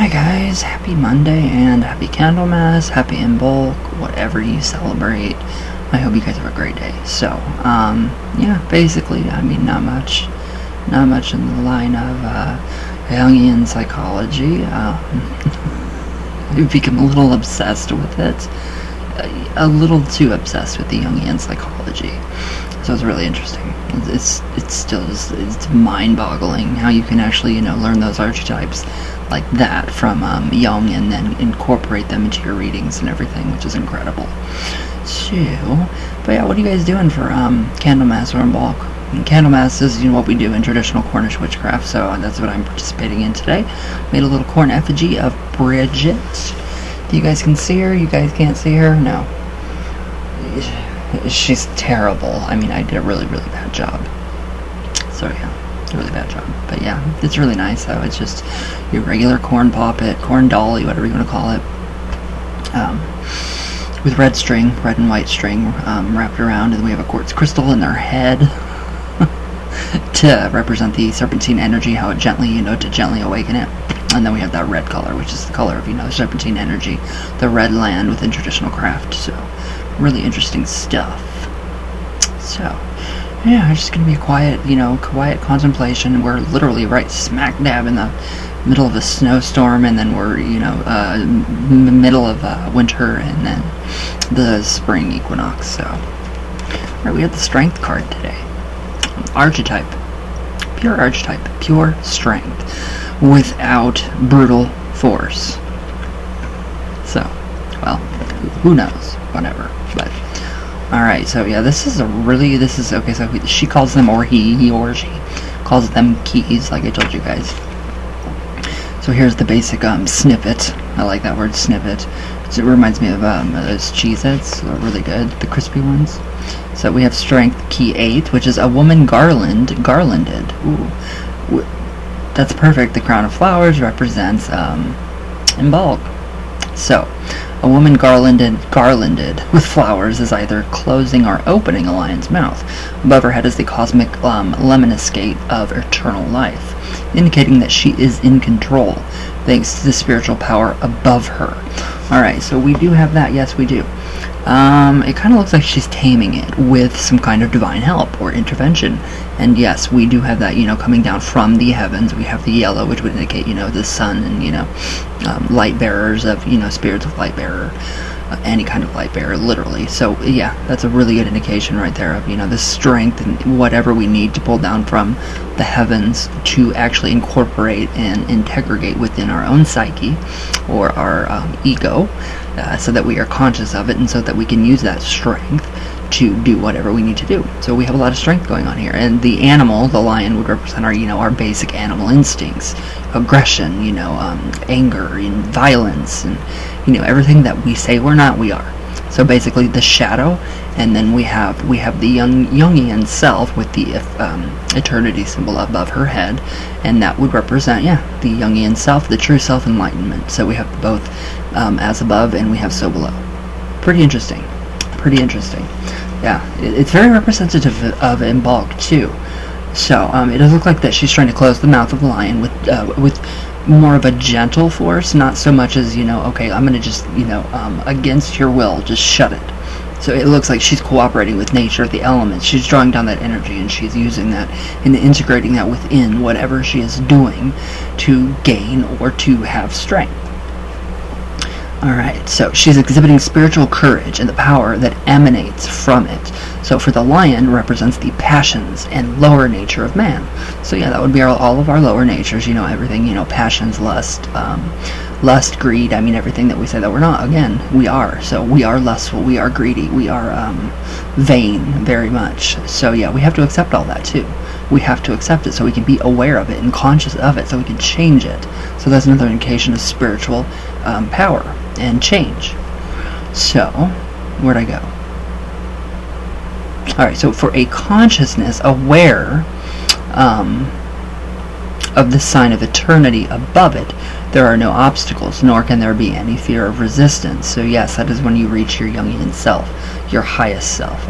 Hi guys, happy Monday and happy Candlemas, happy Imbolc, whatever you celebrate. I hope you guys have a great day. So, yeah, basically, I mean, not much in the line of Jungian psychology. I've become a little obsessed with it, a little too obsessed with the Jungian psychology. So it's really interesting. It's still just, it's mind-boggling how you can actually, learn those archetypes like that from Jung and then incorporate them into your readings and everything, which is incredible. So, but yeah, what are you guys doing for Candlemas or Imbolc? And Candlemas is what we do in traditional Cornish witchcraft, so that's what I'm participating in today. Made a little corn effigy of Bridget. You guys can see her? You guys can't see her? No. She's terrible. I mean, I did a really, really bad job. So yeah, really bad job. But yeah, it's really nice though. It's just your regular corn poppet, corn dolly, whatever you want to call it, with red and white string wrapped around, and we have a quartz crystal in their head to represent the serpentine energy, how it gently, to gently awaken it. And then we have that red color, which is the color of, serpentine energy, the red land within traditional craft. So really interesting stuff. So yeah, it's just gonna be a quiet contemplation. We're literally right smack dab in the middle of a snowstorm, and then we're middle of winter, and then the spring equinox. So alright, we have the strength card today. Archetype, pure strength without brutal force. So, well, who knows, whatever. But alright, so yeah, this is okay. So she calls them, or he or she calls them keys, like I told you guys. So here's the basic snippet. I like that word, snippet. It reminds me of those Cheez-Its. They're really good, the crispy ones. So we have strength key 8, which is a woman garlanded. Ooh, that's perfect. The crown of flowers represents Imbolc. So a woman garlanded with flowers is either closing or opening a lion's mouth. Above her head is the cosmic lemniscate of eternal life, indicating that she is in control, thanks to the spiritual power above her. Alright, so we do have that. Yes, we do. It kind of looks like she's taming it with some kind of divine help or intervention. And yes, we do have that, coming down from the heavens. We have the yellow, which would indicate, the sun and, light bearers of, spirits of light bearer, any kind of light bearer, literally. So yeah, that's a really good indication right there of, the strength and whatever we need to pull down from the heavens to actually incorporate and integrate within our own psyche or our ego, so that we are conscious of it, and so that we can use that strength to do whatever we need to do. So we have a lot of strength going on here, and the animal, the lion, would represent our, our basic animal instincts, aggression, anger and violence, and everything that we say we're not, we are. So basically the shadow, and then we have the Jungian self with the eternity symbol above her head, and that would represent, the Jungian self, the true self enlightenment. So we have both as above, and we have so below. Pretty interesting. Yeah, it's very representative of Imbolc too. So it does look like that she's trying to close the mouth of the lion with more of a gentle force, not so much as, okay, I'm going to just, against your will, just shut it. So it looks like she's cooperating with nature, the elements. She's drawing down that energy, and she's using that and integrating that within whatever she is doing to gain or to have strength. Alright, so she's exhibiting spiritual courage and the power that emanates from it. So for the lion, represents the passions and lower nature of man. So yeah, that would be all of our lower natures, everything, passions, lust, greed, everything that we say that we're not. Again, we are. So we are lustful, we are greedy, we are vain, very much. So yeah, we have to accept all that too. We have to accept it so we can be aware of it and conscious of it so we can change it. So that's another indication of spiritual power and change. So, where'd I go? Alright, so for a consciousness aware of the sign of eternity above it, there are no obstacles, nor can there be any fear of resistance. So yes, that is when you reach your Jungian self, your highest self,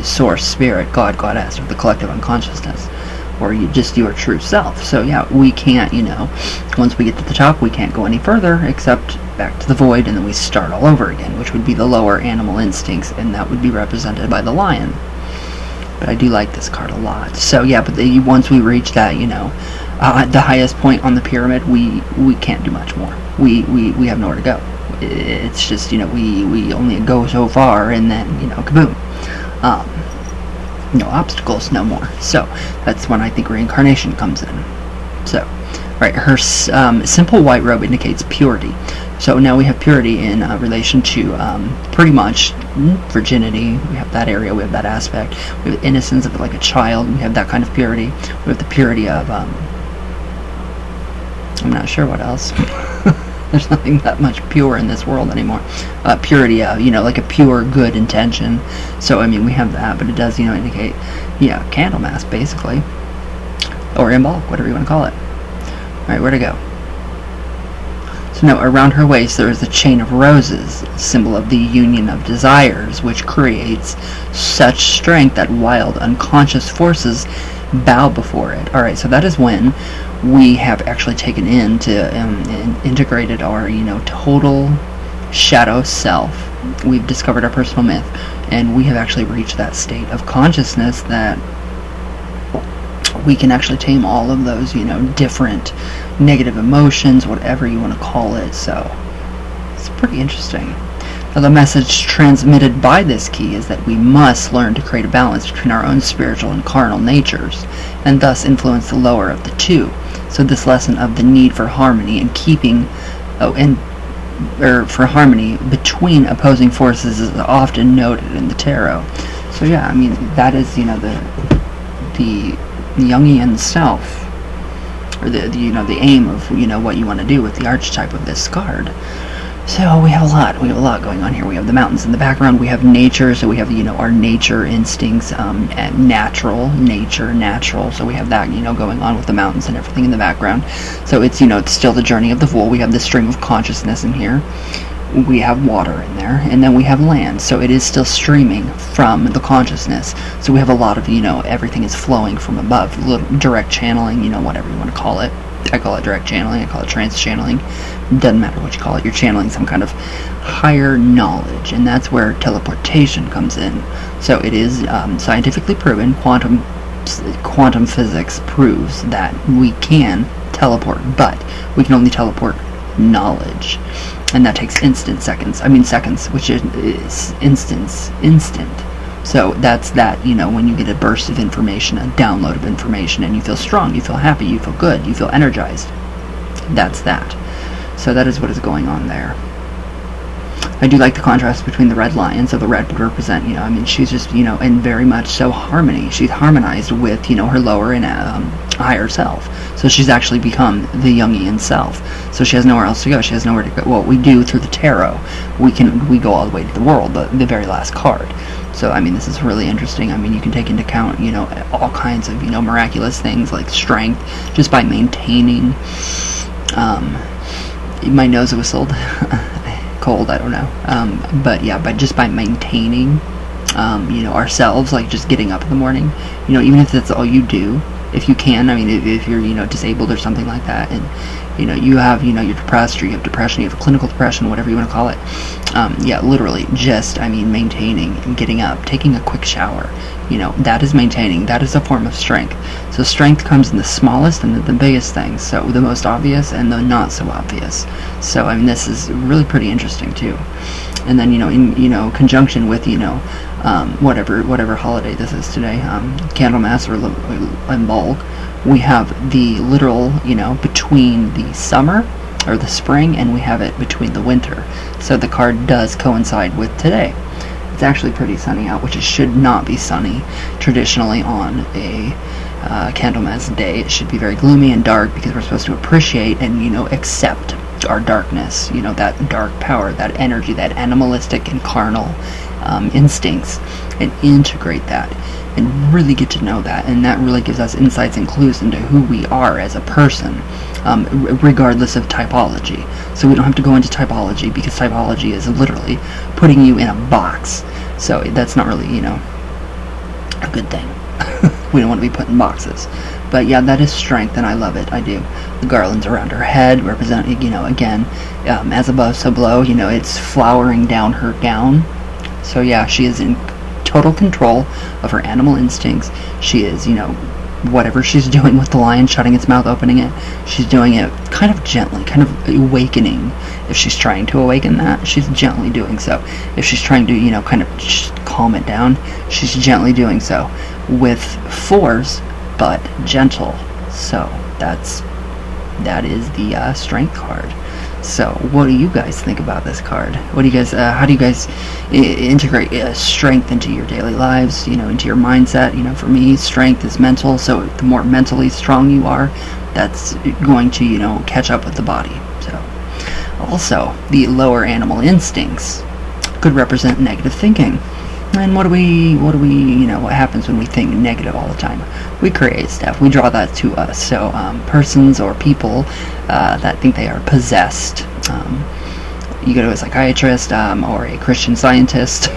source, spirit, God, goddess, or the collective unconsciousness. or just your true self. So yeah, we can't, once we get to the top, we can't go any further except back to the void, and then we start all over again, which would be the lower animal instincts, and that would be represented by the lion. But I do like this card a lot. So yeah, but once we reach that, the highest point on the pyramid, we can't do much more. We have nowhere to go. It's just, we only go so far, and then, kaboom. No obstacles, no more. So that's when I think reincarnation comes in. So, right, her simple white robe indicates purity. So now we have purity in relation to pretty much virginity. We have that area, we have that aspect. We have innocence of like a child. We have that kind of purity. We have the purity of, I'm not sure what else. There's nothing that much pure in this world anymore. Purity of, like a pure good intention. So, I mean, we have that, but it does, indicate, Candlemas, basically. Or Imbolc, whatever you want to call it. Alright, where to go? So now, around her waist there is a chain of roses, symbol of the union of desires, which creates such strength that wild, unconscious forces bow before it. Alright, so that is when we have actually taken into integrated our total shadow self. We've discovered our personal myth, and we have actually reached that state of consciousness that we can actually tame all of those different negative emotions, whatever you want to call it. So it's pretty interesting. Now, the message transmitted by this key is that we must learn to create a balance between our own spiritual and carnal natures, and thus influence the lower of the two. So this lesson of the need for harmony and for harmony between opposing forces is often noted in the tarot. So yeah, I mean, that is the Jungian self, or the aim of what you want to do with the archetype of this card. So we have a lot going on here. We have the mountains in the background. We have nature. So we have our nature instincts, and natural. So we have that going on with the mountains and everything in the background. So it's it's still the journey of the fool. We have the stream of consciousness in here. We have water in there, and then we have land. So it is still streaming from the consciousness. So we have a lot of everything is flowing from above. Direct channeling, whatever you want to call it. I call it direct channeling, I call it trance channeling. Doesn't matter what you call it, you're channeling some kind of higher knowledge, and that's where teleportation comes in. So it is scientifically proven. Quantum physics proves that we can teleport, but we can only teleport knowledge, and that takes seconds, which is instant. So that's that, when you get a burst of information, a download of information, and you feel strong, you feel happy, you feel good, you feel energized. That's that. So that is what is going on there. I do like the contrast between the red lion. So the red would represent, she's just, and very much so harmony. She's harmonized with, her lower and higher self. So she's actually become the Jungian self. So she has nowhere else to go. She has nowhere to go. Well, we do through the tarot. We go all the way to the world, the very last card. So, I mean, this is really interesting. I mean, you can take into account, all kinds of, miraculous things like strength just by maintaining. My nose whistled. Cold, I don't know. But yeah, just by maintaining, ourselves, like just getting up in the morning, even if that's all you do, if you can, I mean, if you're, disabled or something like that, and, you have, you're depressed, or you have depression, you have clinical depression, whatever you want to call it, yeah, literally, just, maintaining and getting up, taking a quick shower, that is maintaining, that is a form of strength. So strength comes in the smallest and the biggest things, so the most obvious and the not so obvious. So, I mean, this is really pretty interesting, too. And then, in, conjunction with, whatever holiday this is today, Candlemas or Imbolc, we have the literal, between the summer or the spring, and we have it between the winter. So the card does coincide with today. It's actually pretty sunny out, which it should not be sunny traditionally on a Candlemas day. It should be very gloomy and dark because we're supposed to appreciate and, accept our darkness, that dark power, that energy, that animalistic and carnal instincts, and integrate that and really get to know that, and that really gives us insights and clues into who we are as a person, regardless of typology. So we don't have to go into typology, because typology is literally putting you in a box. So that's not really, a good thing. We don't want to be put in boxes. But yeah, that is strength, and I love it. I do. The garlands around her head represent, again, as above, so below. It's flowering down her gown. So yeah, she is in total control of her animal instincts. She is, whatever she's doing with the lion, shutting its mouth, opening it, she's doing it kind of gently, kind of awakening. If she's trying to awaken that, she's gently doing so. If she's trying to, kind of calm it down, she's gently doing so with force, but gentle. So that is the strength card. So what do you guys think about this card? What do you guys how do you guys integrate strength into your daily lives, into your mindset? For me, strength is mental, so the more mentally strong you are, that's going to catch up with the body. So also, the lower animal instincts could represent negative thinking. And what happens when we think negative all the time? We create stuff. We draw that to us. So persons or people that think they are possessed. You go to a psychiatrist or a Christian Scientist,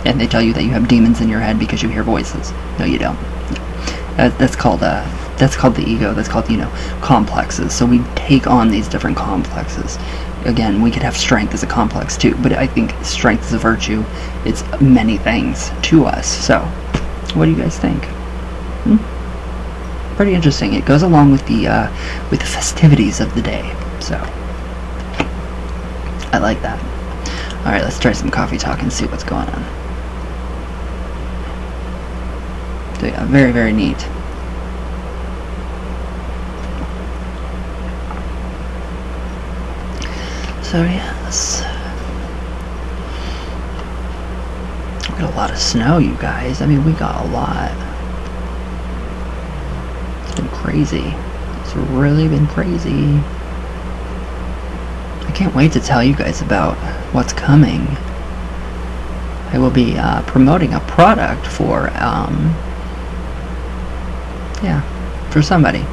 and they tell you that you have demons in your head because you hear voices. No, you don't. That's called the ego. That's called complexes. So we take on these different complexes. Again, we could have strength as a complex too, but I think strength is a virtue. It's many things to us. So, what do you guys think? Pretty interesting. It goes along with the festivities of the day. So, I like that. All right, let's try some coffee talk and see what's going on. So yeah, very, very neat. So yes, we got a lot of snow, you guys. I mean, we got a lot. It's been crazy. It's really been crazy. I can't wait to tell you guys about what's coming. I will be promoting a product for, for somebody.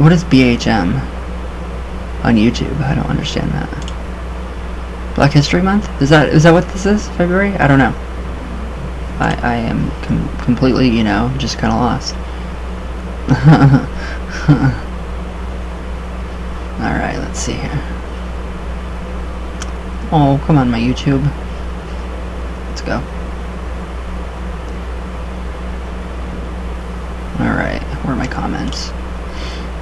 What is BHM? On YouTube, I don't understand that. Black History Month? Is that what this is? February? I don't know. I am completely, just kind of lost. Alright, let's see here. Oh, come on, my YouTube. Let's go. Alright, where are my comments?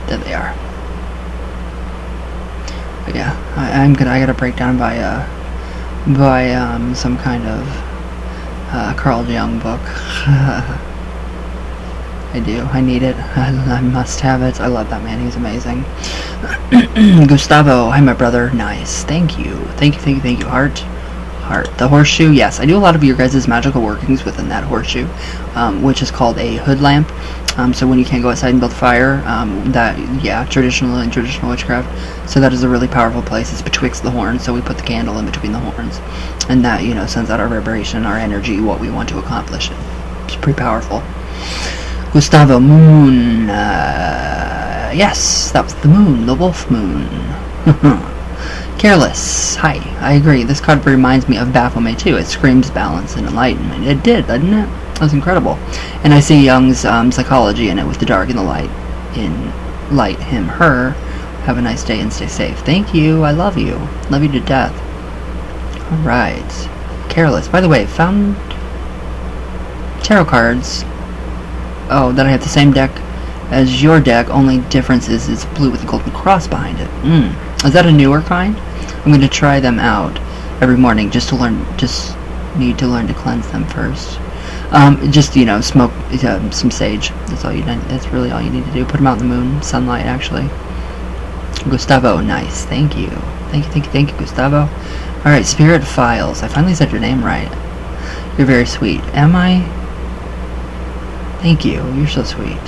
There they are. But yeah, I got a breakdown by some kind of Carl Jung book. I do. I need it. I must have it. I love that man. He's amazing. Gustavo, hi my brother. Nice. Thank you. Thank you. Heart. The horseshoe. Yes, I do a lot of your guys' magical workings within that horseshoe, which is called a hood lamp. So when you can't go outside and build fire, traditional witchcraft. So that is a really powerful place. It's betwixt the horns, so we put the candle in between the horns, and that sends out our vibration, our energy, what we want to accomplish. It's pretty powerful. Gustavo, moon. Yes, that was the moon, the wolf moon. Careless. Hi, I agree. This card reminds me of Baphomet too. It screams balance and enlightenment. It did, didn't it? That's incredible. And I see Jung's psychology in it with the dark and the light. In light, him, her. Have a nice day and stay safe. Thank you. I love you. Love you to death. Alright. Careless. By the way, found tarot cards. Oh, that I have the same deck as your deck. Only difference is it's blue with a golden cross behind it. Is that a newer kind? I'm going to try them out every morning just to learn. Just need to learn to cleanse them first. Smoke some sage. That's all you need. That's really all you need to do. Put them out in the moon, sunlight, actually. Gustavo, nice. Thank you, Gustavo. All right, Spirit Files. I finally said your name right. You're very sweet. Am I? Thank you. You're so sweet.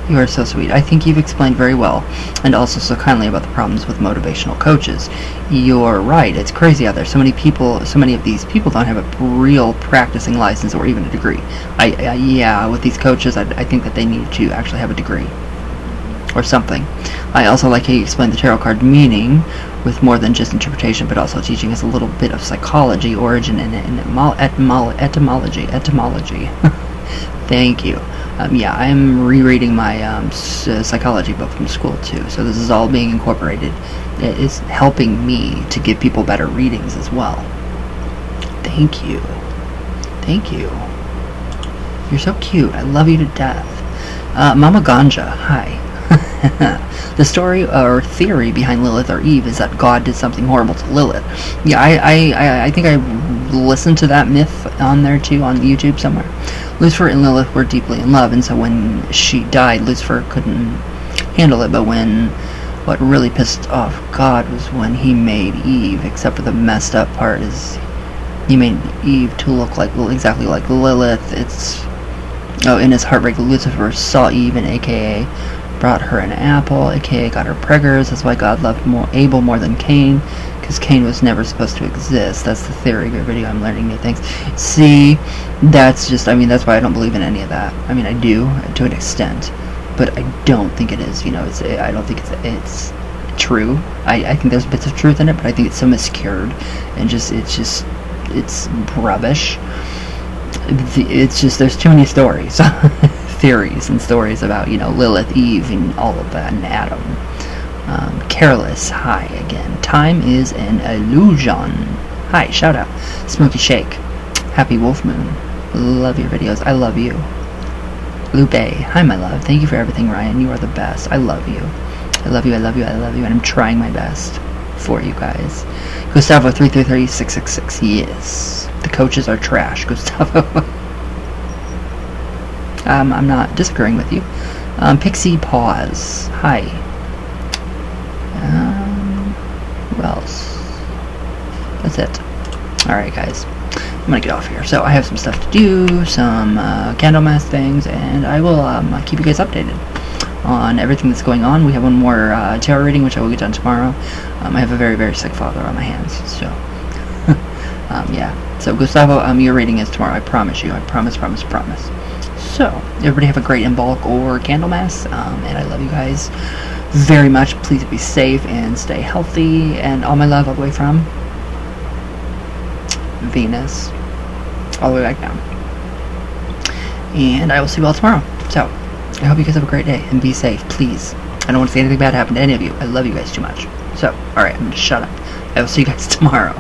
You are so sweet. I think you've explained very well, and also so kindly about the problems with motivational coaches. You're right. It's crazy out there. So many of these people don't have a real practicing license or even a degree. With these coaches, I think that they need to actually have a degree or something. I also like how you explained the tarot card meaning with more than just interpretation, but also teaching us a little bit of psychology, origin, and etymology. Thank you. Yeah, I'm rereading my psychology book from school too, so this is all being incorporated. It's helping me to give people better readings as well. Thank you. Thank you. You're so cute. I love you to death. Mama Ganja, hi. The story or theory behind Lilith or Eve is that God did something horrible to Lilith. Yeah, I think I listened to that myth on there too, on YouTube somewhere. Lucifer and Lilith were deeply in love, and so when she died, Lucifer couldn't handle it. But what really pissed off God was when he made Eve, except for the messed up part is he made Eve to look like exactly like Lilith. In his heartbreak, Lucifer saw Eve and aka brought her an apple, aka got her preggers. That's why God loved Abel more than Cain, because Cain was never supposed to exist. That's the theory. Great video. I'm learning new things. See, that's why I don't believe in any of that. I mean, I do to an extent, but I don't think it is. I don't think it's true. I think there's bits of truth in it, but I think it's so miscured and it's rubbish. There's too many stories. Theories and stories about Lilith, Eve, and all of that, and Adam. Careless, hi again. Time is an illusion. Hi, shout out. Smoky Shake, Happy Wolf Moon. Love your videos. I love you. Lupe, hi my love. Thank you for everything, Ryan. You are the best. I love you. I love you. I love you. I love you. And I'm trying my best for you guys. Gustavo 333666. Yes. The coaches are trash, Gustavo. I'm not disagreeing with you. Pixie Paws. Hi. Who else? That's it. Alright, guys. I'm gonna get off here. So I have some stuff to do, some Candlemas things, and I will keep you guys updated on everything that's going on. We have one more tarot reading, which I will get done tomorrow. I have a very, very sick father on my hands, so yeah. So Gustavo, your reading is tomorrow. I promise you. I promise. So everybody have a great Imbolc or Candlemas, and I love you guys very much. Please be safe and stay healthy, and all my love all the way from Venus all the way back down. And I will see you all tomorrow. So I hope you guys have a great day and be safe, please. I don't want to see anything bad happen to any of you. I love you guys too much. So, alright, I'm going to shut up. I will see you guys tomorrow.